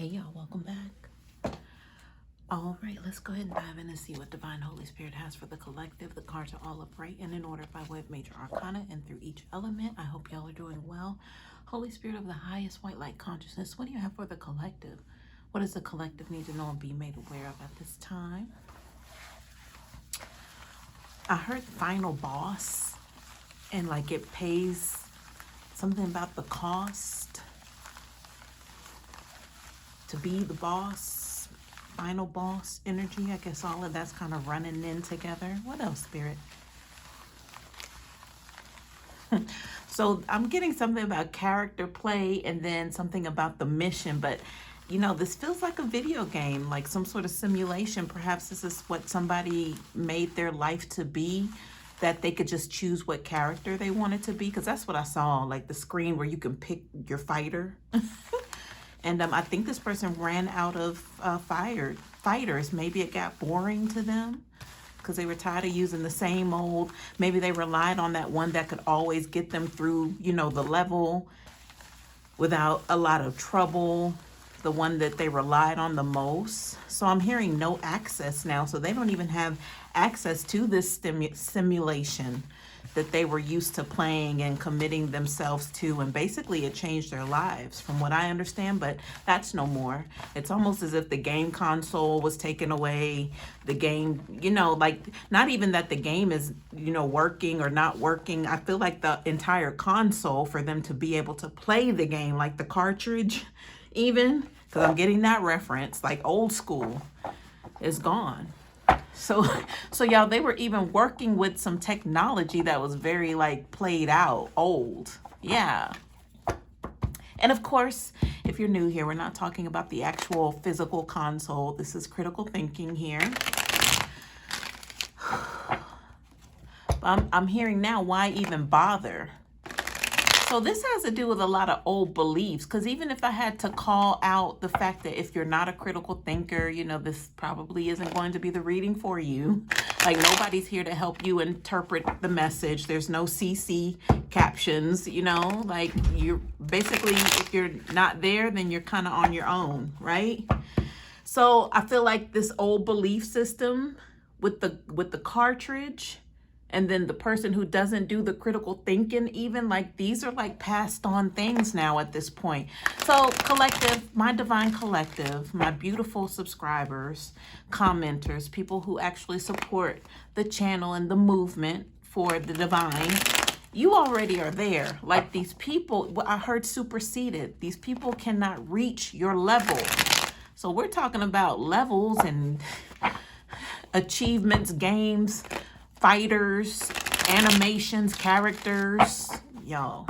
Hey y'all, welcome back. All right, let's go ahead and dive in and see what Divine Holy Spirit has for the collective. The cards are all upright and in order by way of major arcana and through each element. I hope y'all are doing well. Holy Spirit of the highest white light consciousness, what do you have for the collective? What does the collective need to know and be made aware of at this time? I heard final boss and like it pays something about the cost to be the boss, final boss energy. I guess all of that's kind of running in together. What else, Spirit? So I'm getting something about character play and then something about the mission, but you know, this feels like a video game, like some sort of simulation. Perhaps this is what somebody made their life to be, that they could just choose what character they wanted to be, because that's what I saw, like the screen where you can pick your fighter. And I think this person ran out of fighters. Maybe it got boring to them because they were tired of using the same old. Maybe they relied on that one that could always get them through, you know, the level without a lot of trouble. The one that they relied on the most. So I'm hearing no access now. So they don't even have access to this simulation that they were used to playing and committing themselves to, and basically it changed their lives from what I understand, but that's no more. It's almost as if the game console was taken away. The game, you know, like not even that the game is, you know, working or not working. I feel like the entire console for them to be able to play the game, like the cartridge even, because I'm getting that reference, like old school, is gone. So y'all, they were even working with some technology that was very like played out, old. Yeah. And of course, if you're new here, we're not talking about the actual physical console. This is critical thinking here. I'm hearing now, why even bother? So this has to do with a lot of old beliefs, because even if I had to call out the fact that if you're not a critical thinker, you know, this probably isn't going to be the reading for you. Like nobody's here to help you interpret the message. There's no CC captions, you know, like you're basically, if you're not there, then you're kind of on your own, right? So I feel like this old belief system with the cartridge, and then the person who doesn't do the critical thinking, even like these are like passed on things now at this point. So collective, my divine collective, my beautiful subscribers, commenters, people who actually support the channel and the movement for the divine, you already are there. Like these people, I heard superseded. These people cannot reach your level. So we're talking about levels and achievements, games, fighters, animations, characters. Y'all,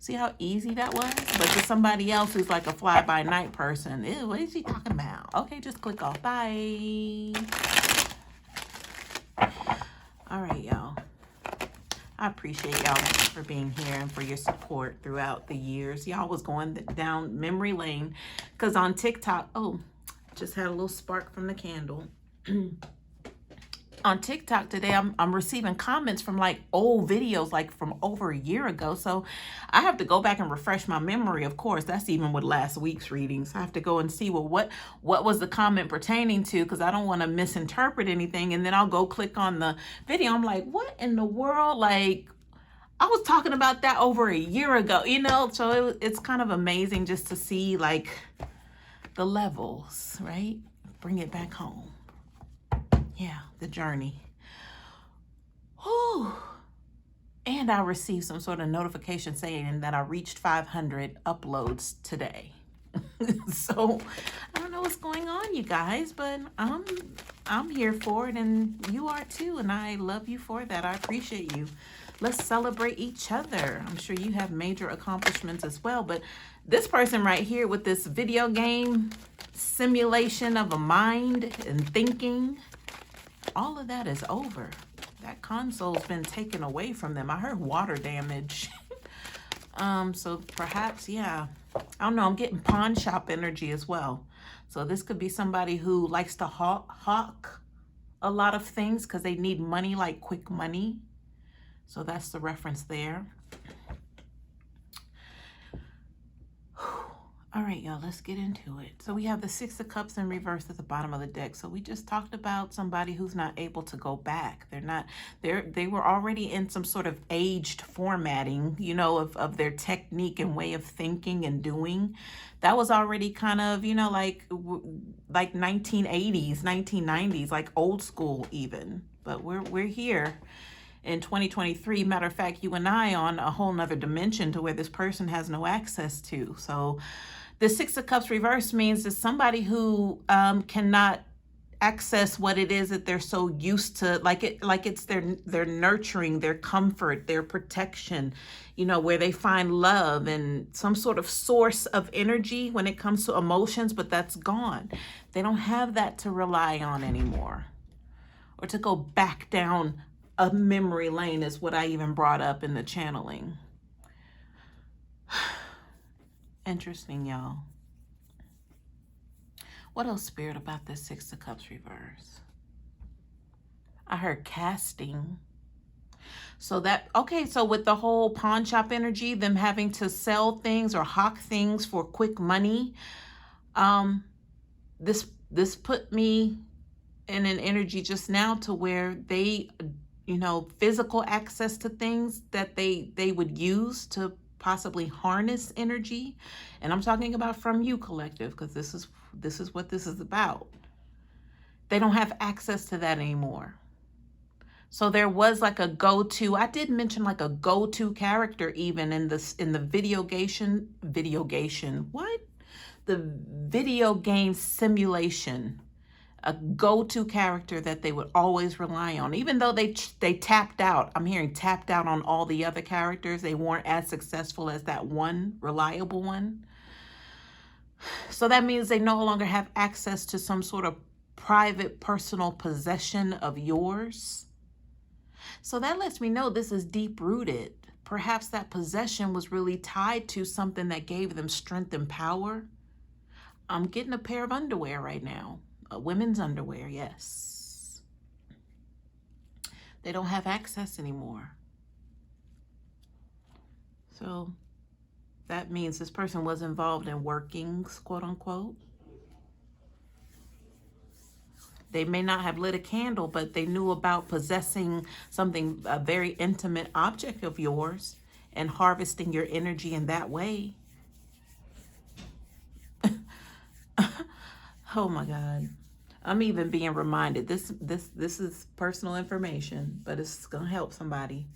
see how easy that was? But to somebody else who's like a fly-by-night person, ew, what is he talking about? Okay, just click off. Bye. All right, y'all. I appreciate y'all for being here and for your support throughout the years. Y'all was going down memory lane because on TikTok, oh, just had a little spark from the candle. On TikTok today, I'm receiving comments from like old videos, like from over a year ago. So I have to go back and refresh my memory. Of course, that's even with last week's readings. I have to go and see, well, what was the comment pertaining to? Because I don't want to misinterpret anything. And then I'll go click on the video. I'm like, what in the world? Like, I was talking about that over a year ago, you know? So it's kind of amazing just to see like the levels, right? Bring it back home. Yeah, the journey. Whew. And I received some sort of notification saying that I reached 500 uploads today. So I don't know what's going on, you guys, but I'm here for it, and you are too, and I love you for that. I appreciate you. Let's celebrate each other. I'm sure you have major accomplishments as well, but this person right here with this video game simulation of a mind and thinking, all of that is over. That console's been taken away from them. I heard water damage. So perhaps, yeah. I don't know. I'm getting pawn shop energy as well. So this could be somebody who likes to hawk a lot of things because they need money, like quick money. So that's the reference there. All right, y'all, let's get into it. So we have the Six of Cups in reverse at the bottom of the deck. So we just talked about somebody who's not able to go back. They were already in some sort of aged formatting, you know, of their technique and way of thinking and doing. That was already kind of, you know, like 1980s, 1990s, like old school even. But we're here in 2023. Matter of fact, you and I on a whole nother dimension to where this person has no access to. So the Six of Cups reverse means it's somebody who cannot access what it is that they're so used to, like it's their nurturing, their comfort, their protection, you know, where they find love and some sort of source of energy when it comes to emotions, but that's gone. They don't have that to rely on anymore, or to go back down a memory lane is what I even brought up in the channeling. Interesting, y'all. What else, Spirit, about this Six of Cups reverse? I heard casting. So so with the whole pawn shop energy, them having to sell things or hawk things for quick money, this put me in an energy just now to where they, you know, physical access to things that they would use to possibly harness energy. And I'm talking about from you, collective, because this is what this is about. They don't have access to that anymore. So there was like a go-to, I did mention like a go-to character even in the video game simulation, a go-to character that they would always rely on, even though they tapped out. I'm hearing tapped out on all the other characters. They weren't as successful as that one reliable one. So that means they no longer have access to some sort of private personal possession of yours. So that lets me know this is deep rooted. Perhaps that possession was really tied to something that gave them strength and power. I'm getting a pair of underwear right now. Women's underwear, yes. They don't have access anymore. So that means this person was involved in workings, quote unquote. They may not have lit a candle, but they knew about possessing something, a very intimate object of yours, and harvesting your energy in that way. Oh my God. I'm even being reminded, this is personal information, but it's gonna help somebody.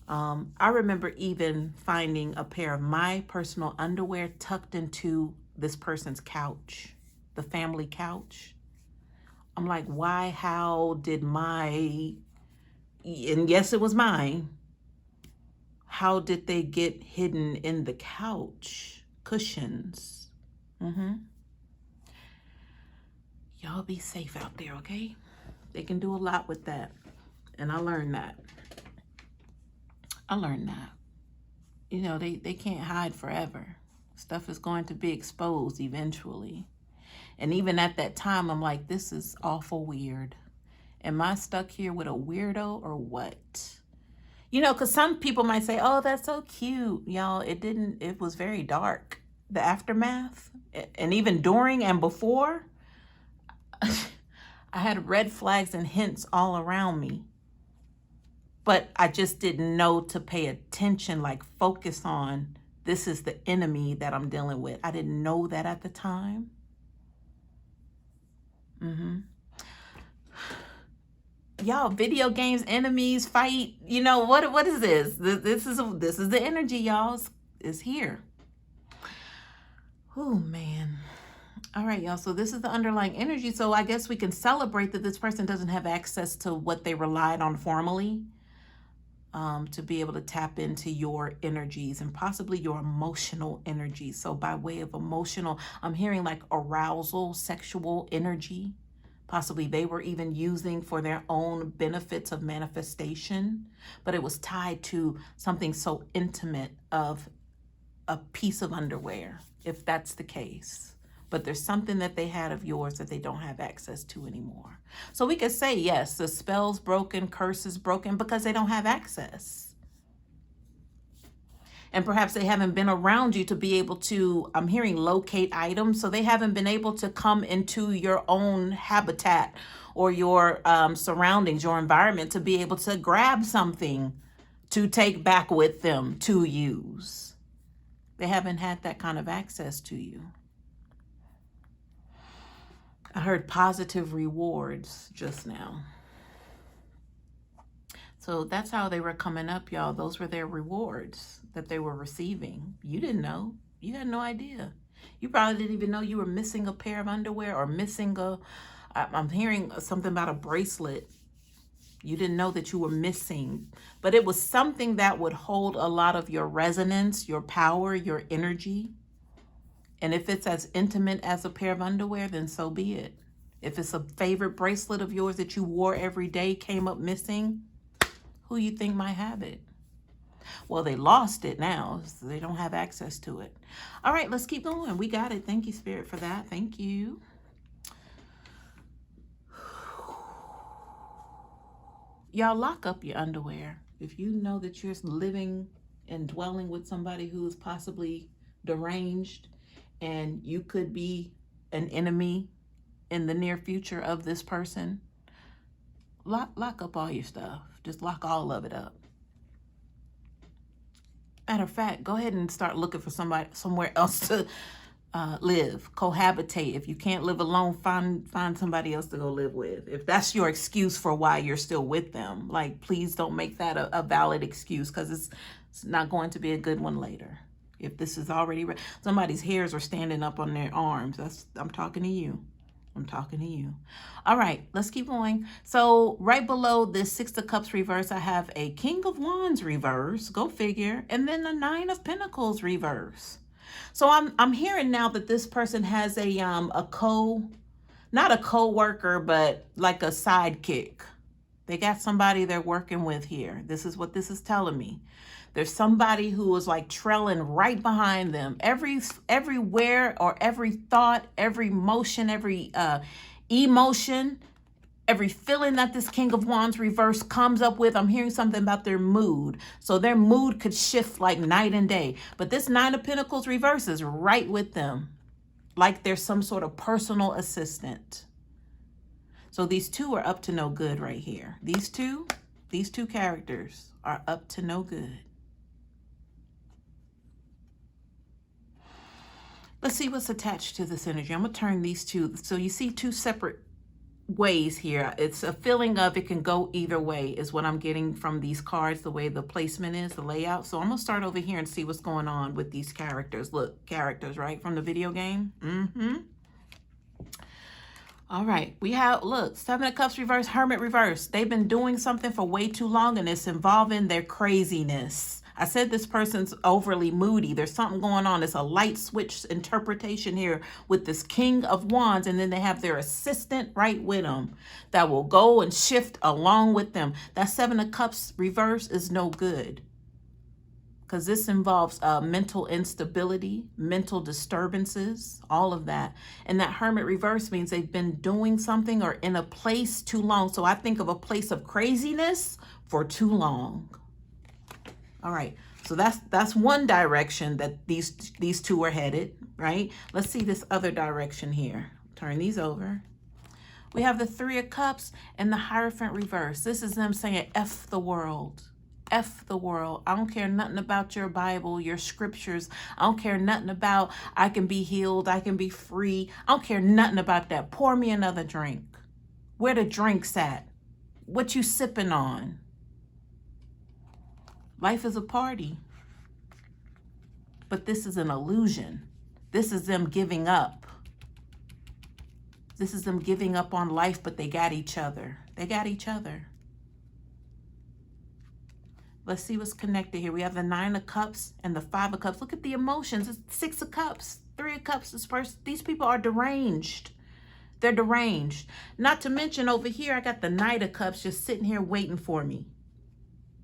I remember even finding a pair of my personal underwear tucked into this person's couch, the family couch. I'm like, why, how did and yes, it was mine. How did they get hidden in the couch cushions? Y'all be safe out there, okay? They can do a lot with that. And I learned that. You know, they can't hide forever. Stuff is going to be exposed eventually. And even at that time, I'm like, this is awful weird. Am I stuck here with a weirdo or what? You know, because some people might say, oh, that's so cute. Y'all, it was very dark. The aftermath, and even during and before, I had red flags and hints all around me. But I just didn't know to pay attention, like focus on, this is the enemy that I'm dealing with. I didn't know that at the time. Y'all, video games, enemies, fight, you know, what is this? This is the energy, y'all. Is here. Oh, man. All right, y'all. So this is the underlying energy. So I guess we can celebrate that this person doesn't have access to what they relied on formally, to be able to tap into your energies and possibly your emotional energy. So by way of emotional, I'm hearing like arousal, sexual energy. Possibly they were even using for their own benefits of manifestation, but it was tied to something so intimate of a piece of underwear, if that's the case. But there's something that they had of yours that they don't have access to anymore. So we could say, yes, the spell's broken, curse is broken because they don't have access. And perhaps they haven't been around you to be able to, I'm hearing locate items. So they haven't been able to come into your own habitat or your surroundings, your environment, to be able to grab something to take back with them to use. They haven't had that kind of access to you. I heard positive rewards just now. So that's how they were coming up, y'all. Those were their rewards that they were receiving. You didn't know. You had no idea. You probably didn't even know you were missing a pair of underwear or missing I'm hearing something about a bracelet. You didn't know that you were missing, but it was something that would hold a lot of your resonance, your power, your energy. And if it's as intimate as a pair of underwear, then so be it. If it's a favorite bracelet of yours that you wore every day came up missing, who you think might have it? Well, they lost it now, so they don't have access to it. All right, let's keep going. We got it. Thank you, Spirit, for that. Thank you. Y'all, lock up your underwear. If you know that you're living and dwelling with somebody who is possibly deranged and you could be an enemy in the near future of this person, lock up all your stuff. Just lock all of it up. Matter of fact, go ahead and start looking for somewhere else to live, cohabitate. If you can't live alone, find somebody else to go live with. If that's your excuse for why you're still with them, like, please don't make that a valid excuse, because it's not going to be a good one later. If this is already somebody's hairs are standing up on their arms, I'm talking to you. I'm talking to you. All right, let's keep going. So right below this 6 of Cups reverse, I have a King of Wands reverse, go figure, and then the 9 of Pentacles reverse. So I'm hearing now that this person has not a co-worker, but like a sidekick. They got somebody they're working with here. This is what this is telling me. There's somebody who is like trailing right behind them. Everywhere, or every thought, every motion, every emotion, every feeling that this King of Wands reverse comes up with, I'm hearing something about their mood. So their mood could shift like night and day. But this 9 of Pentacles reverse is right with them, like there's some sort of personal assistant. So these two are up to no good right here. These two characters are up to no good. Let's see what's attached to this energy. I'm going to turn these two. So you see two separate ways here. It's a feeling of it can go either way is what I'm getting from these cards, the way the placement is, the layout. So I'm going to start over here and see what's going on with these characters. Look, characters, right, from the video game. All right, we have, look, 7 of Cups reverse, Hermit reverse. They've been doing something for way too long, and it's involving their craziness. I said this person's overly moody. There's something going on. It's a light switch interpretation here with this King of Wands, and then they have their assistant right with them that will go and shift along with them. That 7 of Cups reverse is no good, because this involves mental instability, mental disturbances, all of that. And that Hermit reverse means they've been doing something or in a place too long. So I think of a place of craziness for too long. All right, so that's one direction that these two are headed, right? Let's see this other direction here. Turn these over. We have the 3 of Cups and the Hierophant reverse. This is them saying, F the world. F the world. I don't care nothing about your Bible, your scriptures. I don't care nothing about I can be healed, I can be free. I don't care nothing about that. Pour me another drink. Where the drink's at? What you sipping on? Life is a party. But this is an illusion. This is them giving up. This is them giving up on life, but they got each other. They got each other. Let's see what's connected here. We have the 9 of Cups and the 5 of Cups. Look at the emotions. It's 6 of Cups, 3 of Cups. These people are deranged. They're deranged. Not to mention over here, I got the Knight of Cups just sitting here waiting for me.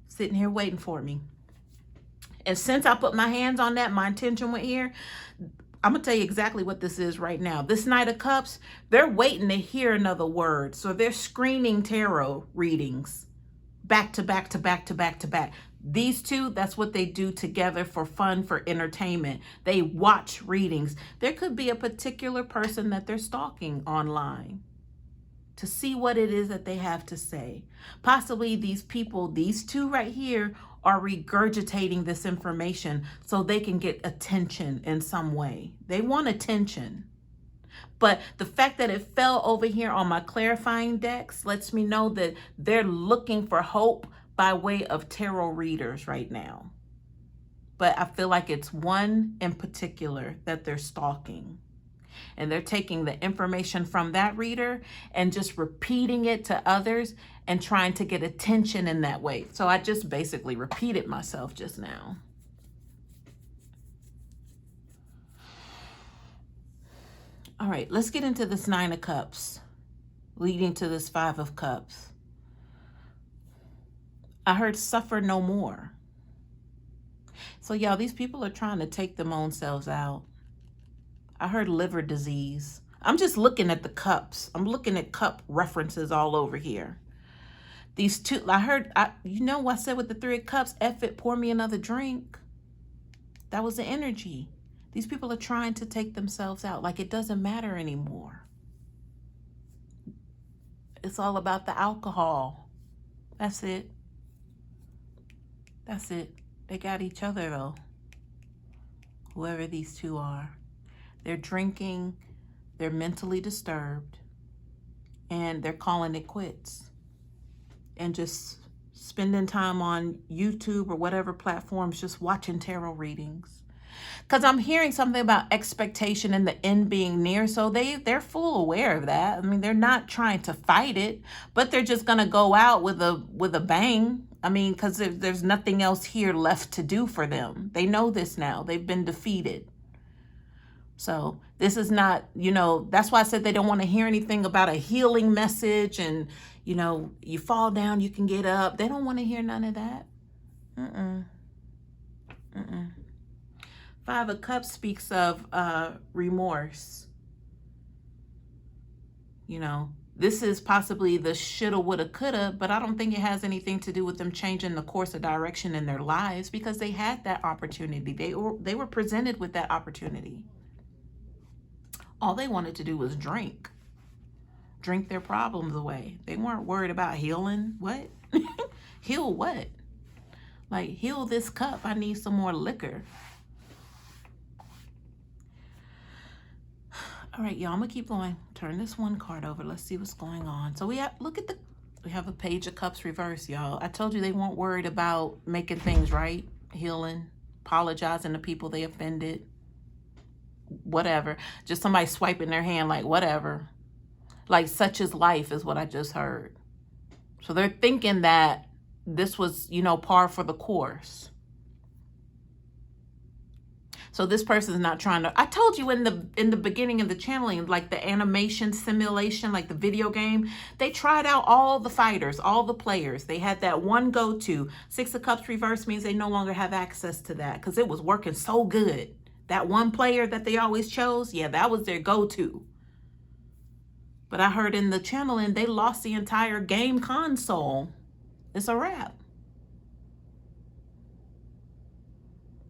Sitting here waiting for me. And since I put my hands on that, my intention went here. I'm going to tell you exactly what this is right now. This Knight of Cups, they're waiting to hear another word. So they're screening tarot readings. back to back to back to back to back. These two, that's what they do together for fun, for entertainment. They watch readings. There could be a particular person that they're stalking online to see what it is that they have to say. Possibly these people, these two right here, are regurgitating this information so they can get attention in some way. They want attention. But the fact that it fell over here on my clarifying decks lets me know that they're looking for hope by way of tarot readers right now. But I feel like it's one in particular that they're stalking. And they're taking the information from that reader and just repeating it to others and trying to get attention in that way. So I just basically repeated myself just now. All right, let's get into this 9 of Cups, leading to this 5 of Cups. I heard suffer no more. So y'all, these people are trying to take their own selves out. I heard liver disease. I'm just looking at the cups. I'm looking at cup references all over here. These two, you know what I said with the 3 of Cups? F it, pour me another drink. That was the energy. These people are trying to take themselves out like it doesn't matter anymore. It's all about the alcohol. That's it. That's it. They got each other though. Whoever these two are. They're drinking, they're mentally disturbed, and they're calling it quits. And just spending time on YouTube or whatever platforms, just watching tarot readings. Because I'm hearing something about expectation and the end being near. So they're full aware of that. I mean, they're not trying to fight it, but they're just going to go out with a bang. I mean, because there's nothing else here left to do for them. They know this now. They've been defeated. So this is not, that's why I said they don't want to hear anything about a healing message and, you fall down, you can get up. They don't want to hear none of that. 5 of Cups speaks of remorse. This is possibly the shoulda, woulda, coulda, but I don't think it has anything to do with them changing the course of direction in their lives because they had that opportunity. They were presented with that opportunity. All they wanted to do was drink their problems away. They weren't worried about healing. What? Heal what? Like, heal this cup. I need some more liquor. All right, y'all, I'm gonna keep going. Turn this one card over. Let's see what's going on. So we have a Page of Cups reverse, y'all. I told you they weren't worried about making things right, healing, apologizing to people they offended, whatever. Just somebody swiping their hand like whatever. Like such is life is what I just heard. So they're thinking that this was, par for the course. So this person is not trying to, I told you in the beginning of the channeling, like the animation simulation, like the video game, they tried out all the fighters, all the players. They had that one go-to. 6 of Cups reverse means they no longer have access to that because it was working so good. That one player that they always chose, yeah, that was their go-to. But I heard in the channeling, they lost the entire game console. It's a wrap.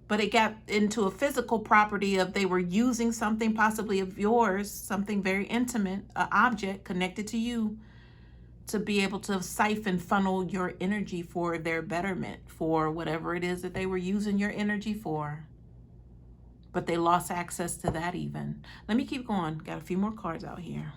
But it got into a physical property of they were using something possibly of yours, something very intimate, an object connected to you, to be able to siphon, funnel your energy for their betterment, for whatever it is that they were using your energy for. But they lost access to that even. Let me keep going. Got a few more cards out here.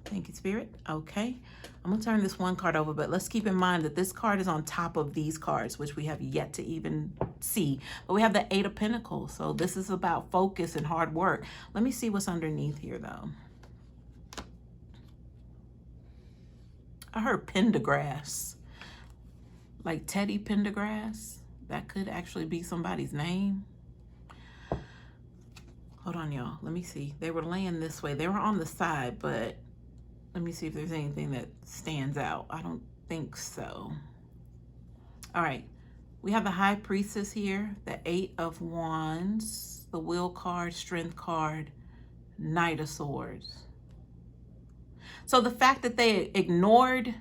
Thank you, Spirit. Okay. I'm going to turn this one card over, but let's keep in mind that this card is on top of these cards, which we have yet to even see. But we have the 8 of Pentacles. So this is about focus and hard work. Let me see what's underneath here, though. I heard Pendergrass. Like Teddy Pendergrass. That could actually be somebody's name. Hold on, y'all. Let me see. They were laying this way. They were on the side, but let me see if there's anything that stands out. I don't think so. All right. We have the High Priestess here, the 8 of Wands, the Will card, Strength card, Knight of Swords. So the fact that they ignored,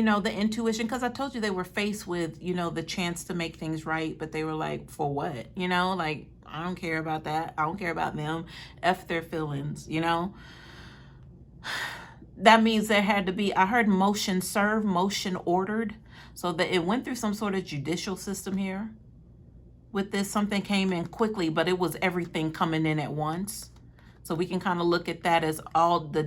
the intuition, because I told you they were faced with, the chance to make things right, but they were like, for what? Like, I don't care about that. I don't care about them. F their feelings, That means there had to be, I heard motion served, motion ordered. So that it went through some sort of judicial system here. With this, something came in quickly, but it was everything coming in at once. So we can kind of look at that as all the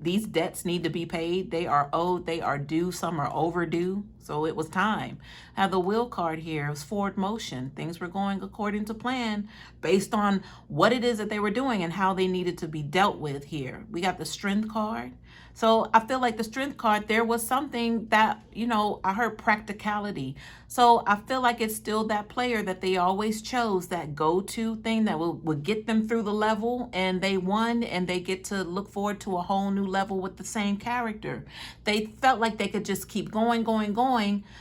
these debts need to be paid. They are owed, they are due, some are overdue. So it was time. I have the will card here. It was forward motion. Things were going according to plan based on what it is that they were doing and how they needed to be dealt with here. We got the strength card. So I feel like the strength card, there was something that, I heard practicality. So I feel like it's still that player that they always chose, that go-to thing that would get them through the level, and they won, and they get to look forward to a whole new level with the same character. They felt like they could just keep going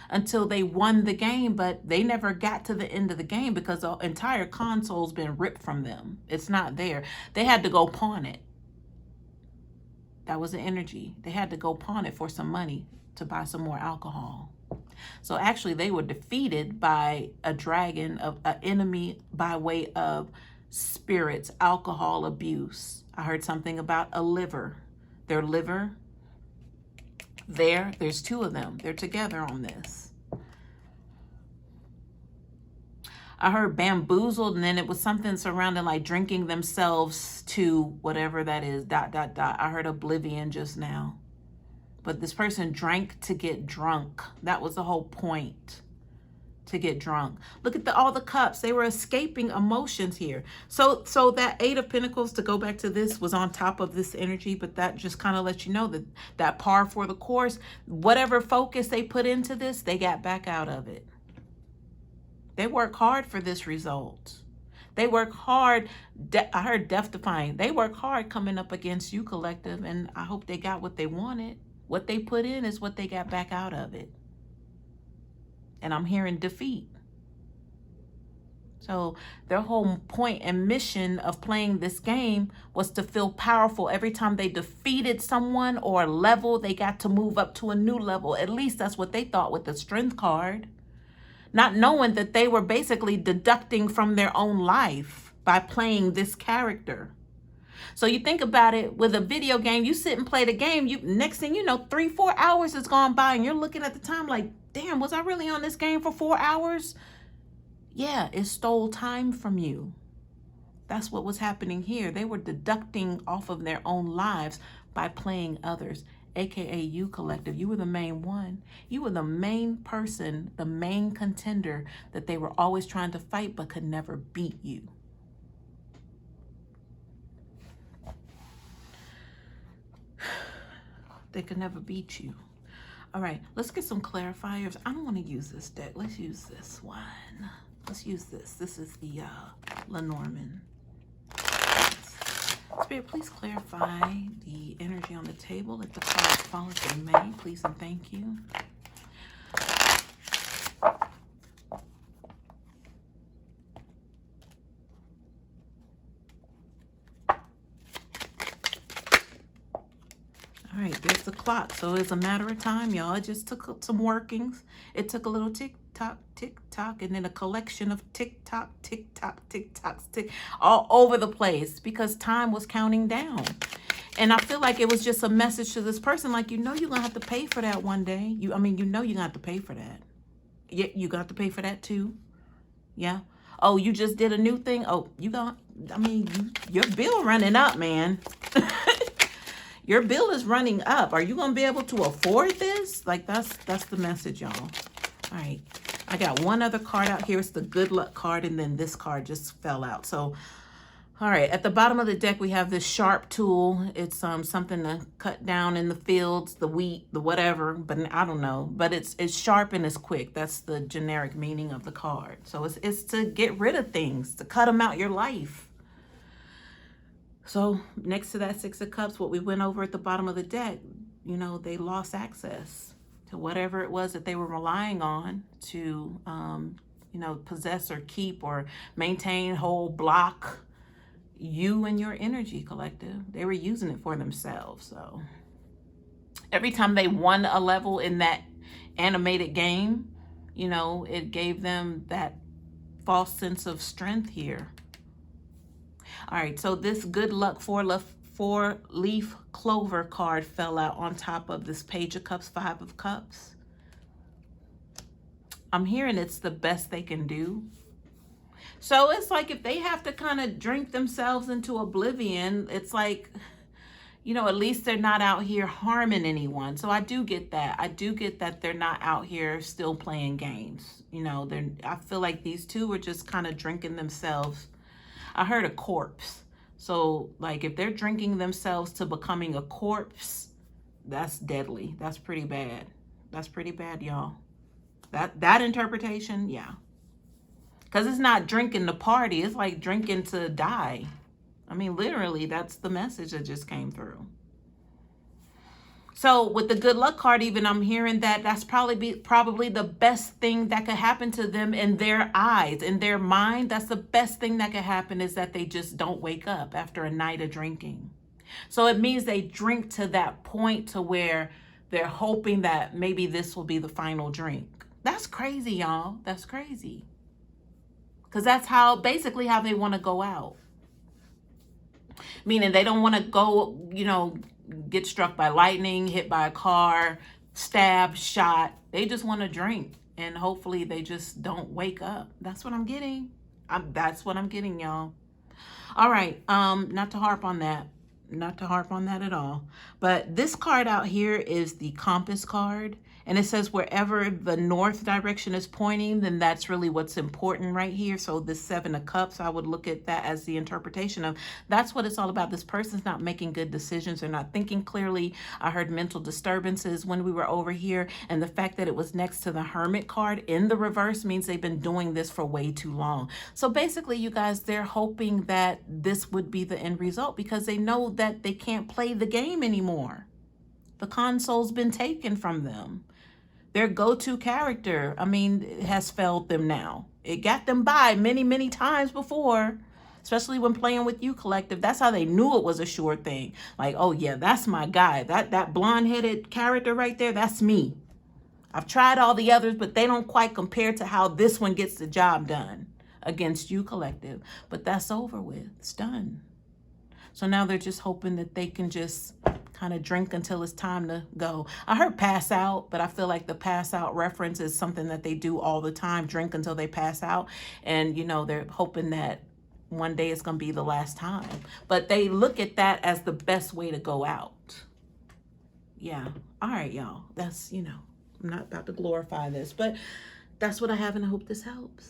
until they won the game, but they never got to the end of the game because the entire console's been ripped from them. It's not there. They had to go pawn it. That was the energy. They had to go pawn it for some money to buy some more alcohol. So actually they were defeated by a dragon, of an enemy by way of spirits, alcohol abuse. I heard something about a liver. Their liver, there's two of them. They're together on this. I heard bamboozled, and then it was something surrounding like drinking themselves to whatever that is, ... I heard oblivion just now. But this person drank to get drunk. That was the whole point, to get drunk. Look at all the cups. They were escaping emotions here. So that Eight of Pentacles, to go back to this, was on top of this energy, but that just kind of lets you know that par for the course, whatever focus they put into this, they got back out of it. They work hard for this result. They work hard. I heard death defying. They work hard coming up against you, collective, and I hope they got what they wanted. What they put in is what they got back out of it. And I'm hearing defeat. So their whole point and mission of playing this game was to feel powerful. Every time they defeated someone or a level, they got to move up to a new level. At least that's what they thought with the strength card. Not knowing that they were basically deducting from their own life by playing this character. So you think about it, with a video game, you sit and play the game, next thing you know, 3-4 hours has gone by and you're looking at the time like, damn, was I really on this game for 4 hours? Yeah, it stole time from you. That's what was happening here. They were deducting off of their own lives by playing others. AKA you, collective. You were the main one. You were the main person, the main contender that they were always trying to fight but could never beat you. They could never beat you. All right, let's get some clarifiers. I don't want to use this deck. Let's use this one. Let's use this. This is the Lenormand. Spirit, please clarify the energy on the table. Let the cards fall as they may, please and thank you. All right, there's the clock. So it's a matter of time, y'all. It just took some workings. It took a little tick-tock, tick-tock, and then a collection of tick-tock, tick-tock, tick-tocks, all over the place because time was counting down. And I feel like it was just a message to this person, like, you're going to have to pay for that one day. You're going to have to pay for that. Yeah, you got to pay for that too. Yeah. Oh, you just did a new thing. Oh, your bill running up, man. Your bill is running up. Are you going to be able to afford this? Like, that's the message, y'all. All right. I got one other card out here. It's the good luck card, and then this card just fell out. So, all right. At the bottom of the deck, we have this sharp tool. It's something to cut down in the fields, the wheat, the whatever, but I don't know. But it's sharp and it's quick. That's the generic meaning of the card. So it's to get rid of things, to cut them out your life. So next to that Six of Cups, what we went over at the bottom of the deck, they lost access to whatever it was that they were relying on to, possess or keep or maintain, hold, block you and your energy, collective. They were using it for themselves. So Every time they won a level in that animated game, you know, it gave them that false sense of strength here. All right, so this good luck four leaf clover card fell out on top of this Page of Cups, Five of Cups. I'm hearing it's the best they can do. So it's like if they have to kind of drink themselves into oblivion, it's like, you know, at least they're not out here harming anyone. So I do get that. I do get that they're not out here still playing games. You know, I feel like these two are just kind of drinking themselves. I heard a corpse. So like if they're drinking themselves to becoming a corpse, that's deadly. That's pretty bad. That's pretty bad, y'all. That interpretation, yeah. Because it's not drinking to party. It's like drinking to die. I mean, literally, that's the message that just came through. So with the good luck card, even I'm hearing that that's probably the best thing that could happen to them in their eyes, in their mind. That's the best thing that could happen, is that they just don't wake up after a night of drinking. So it means they drink to that point to where they're hoping that maybe this will be the final drink. That's crazy, y'all. That's crazy. Because that's basically how they want to go out. Meaning they don't want to go, you know, get struck by lightning, hit by a car, stabbed, shot. They just want to drink. And hopefully they just don't wake up. That's what I'm getting. That's what I'm getting, y'all. All right. Not to harp on that. Not to harp on that at all. But this card out here is the compass card. And it says wherever the north direction is pointing, then that's really what's important right here. So this Seven of Cups, I would look at that as the interpretation of that's what it's all about. This person's not making good decisions. They're not thinking clearly. I heard mental disturbances when we were over here. And the fact that it was next to the Hermit card in the reverse means they've been doing this for way too long. So basically, you guys, they're hoping that this would be the end result because they know that they can't play the game anymore. The console's been taken from them. Their go-to character, I mean, it has failed them now. It got them by many, many times before, especially when playing with you, Collective. That's how they knew it was a sure thing. Like, oh yeah, that's my guy. That blonde-headed character right there, that's me. I've tried all the others, but they don't quite compare to how this one gets the job done against you, Collective. But that's over with. It's done. So now they're just hoping that they can just kind of drink until it's time to go. I heard pass out, but I feel like the pass out reference is something that they do all the time, drink until they pass out. And, you know, they're hoping that one day it's going to be the last time. But they look at that as the best way to go out. Yeah. All right, y'all. That's, you know, I'm not about to glorify this, but that's what I have, and I hope this helps.